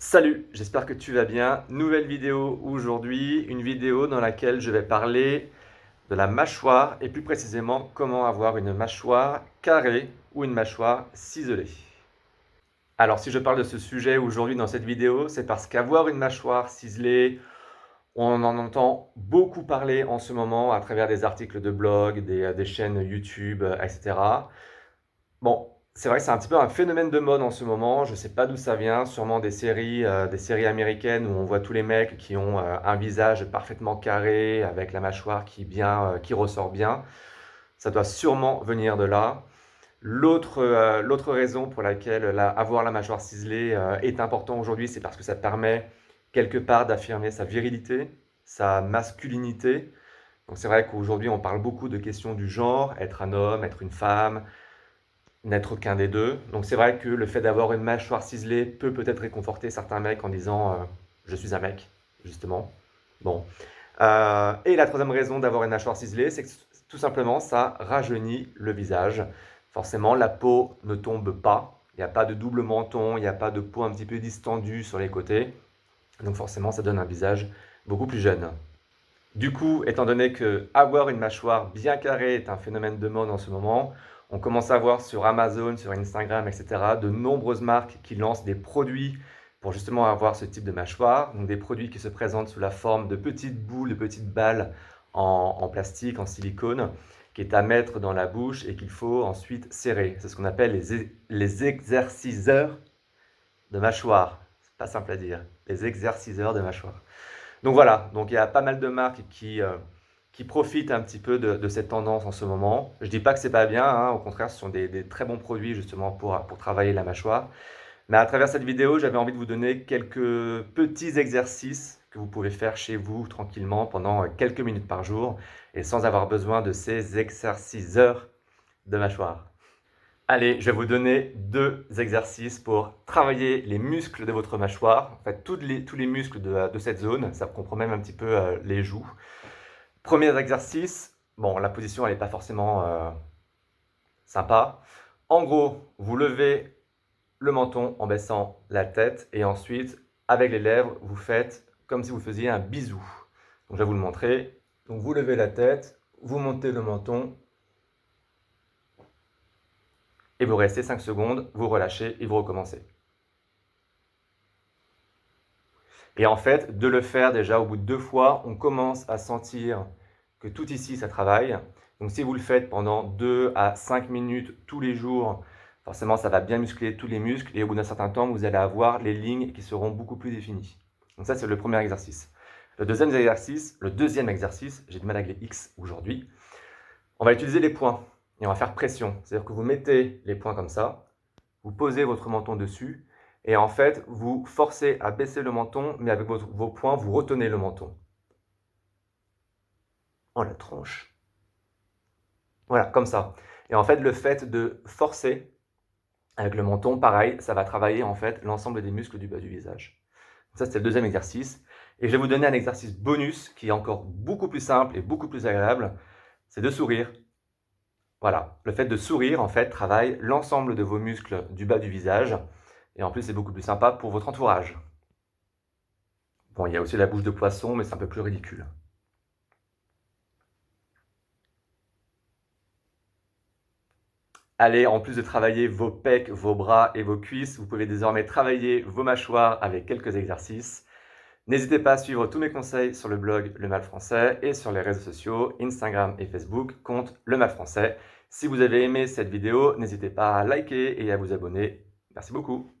Salut, j'espère que tu vas bien. Nouvelle vidéo aujourd'hui, une vidéo dans laquelle je vais parler de la mâchoire et plus précisément comment avoir une mâchoire carrée ou une mâchoire ciselée. Alors si je parle de ce sujet aujourd'hui dans cette vidéo, c'est parce qu'avoir une mâchoire ciselée, on en entend beaucoup parler en ce moment à travers des articles de blog, des chaînes YouTube, etc. Bon, c'est vrai que c'est un petit peu un phénomène de mode en ce moment. Je sais pas d'où ça vient, sûrement des séries américaines où on voit tous les mecs qui ont un visage parfaitement carré, avec la mâchoire qui ressort bien. Ça doit sûrement venir de là. L'autre raison pour laquelle avoir la mâchoire ciselée est important aujourd'hui, c'est parce que ça permet quelque part d'affirmer sa virilité, sa masculinité. Donc c'est vrai qu'aujourd'hui on parle beaucoup de questions du genre, être un homme, être une femme, n'être qu'un des deux. Donc c'est vrai que le fait d'avoir une mâchoire ciselée peut peut-être réconforter certains mecs en disant je suis un mec, justement. Bon. Et la troisième raison d'avoir une mâchoire ciselée, c'est que tout simplement ça rajeunit le visage. Forcément, la peau ne tombe pas. Il n'y a pas de double menton, il n'y a pas de peau un petit peu distendue sur les côtés. Donc forcément, ça donne un visage beaucoup plus jeune. Du coup, étant donné que avoir une mâchoire bien carrée est un phénomène de mode en ce moment, on commence à voir sur Amazon, sur Instagram, etc., de nombreuses marques qui lancent des produits pour justement avoir ce type de mâchoire. Donc des produits qui se présentent sous la forme de petites boules, de petites balles en plastique, en silicone, qui est à mettre dans la bouche et qu'il faut ensuite serrer. C'est ce qu'on appelle les exerciceurs de mâchoire. C'est pas simple à dire. Les exerciceurs de mâchoire. Donc voilà, donc il y a pas mal de marques qui profitent un petit peu de cette tendance en ce moment. Je dis pas que c'est pas bien, hein, au contraire, ce sont des très bons produits justement pour travailler la mâchoire. Mais à travers cette vidéo, j'avais envie de vous donner quelques petits exercices que vous pouvez faire chez vous tranquillement pendant quelques minutes par jour et sans avoir besoin de ces exerciceurs de mâchoire. Allez, je vais vous donner deux exercices pour travailler les muscles de votre mâchoire. En fait, tous les muscles de cette zone, ça comprend même un petit peu les joues. Premier exercice, bon, la position, elle n'est pas forcément sympa. En gros, vous levez le menton en baissant la tête et ensuite, avec les lèvres, vous faites comme si vous faisiez un bisou. Donc, je vais vous le montrer. Donc, vous levez la tête, vous montez le menton et vous restez 5 secondes, vous relâchez et vous recommencez. Et en fait, de le faire déjà au bout de 2 fois, on commence à sentir que tout ici, ça travaille. Donc si vous le faites pendant 2 à 5 minutes tous les jours, forcément, ça va bien muscler tous les muscles et au bout d'un certain temps, vous allez avoir les lignes qui seront beaucoup plus définies. Donc ça, c'est le premier exercice. Le deuxième exercice, j'ai du mal avec les X aujourd'hui, on va utiliser les poings et on va faire pression. C'est-à-dire que vous mettez les poings comme ça, vous posez votre menton dessus et en fait, vous forcez à baisser le menton, mais avec vos poings, vous retenez le menton. Oh la tronche. Voilà, comme ça. Et en fait, le fait de forcer avec le menton, pareil, ça va travailler en fait l'ensemble des muscles du bas du visage. Ça, c'était le deuxième exercice. Et je vais vous donner un exercice bonus qui est encore beaucoup plus simple et beaucoup plus agréable, c'est de sourire. Voilà, le fait de sourire, en fait, travaille l'ensemble de vos muscles du bas du visage. Et en plus, c'est beaucoup plus sympa pour votre entourage. Bon, il y a aussi la bouche de poisson, mais c'est un peu plus ridicule. Allez, en plus de travailler vos pecs, vos bras et vos cuisses, vous pouvez désormais travailler vos mâchoires avec quelques exercices. N'hésitez pas à suivre tous mes conseils sur le blog Le Mal Français et sur les réseaux sociaux, Instagram et Facebook, compte Le Mal Français. Si vous avez aimé cette vidéo, n'hésitez pas à liker et à vous abonner. Merci beaucoup.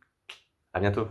À bientôt.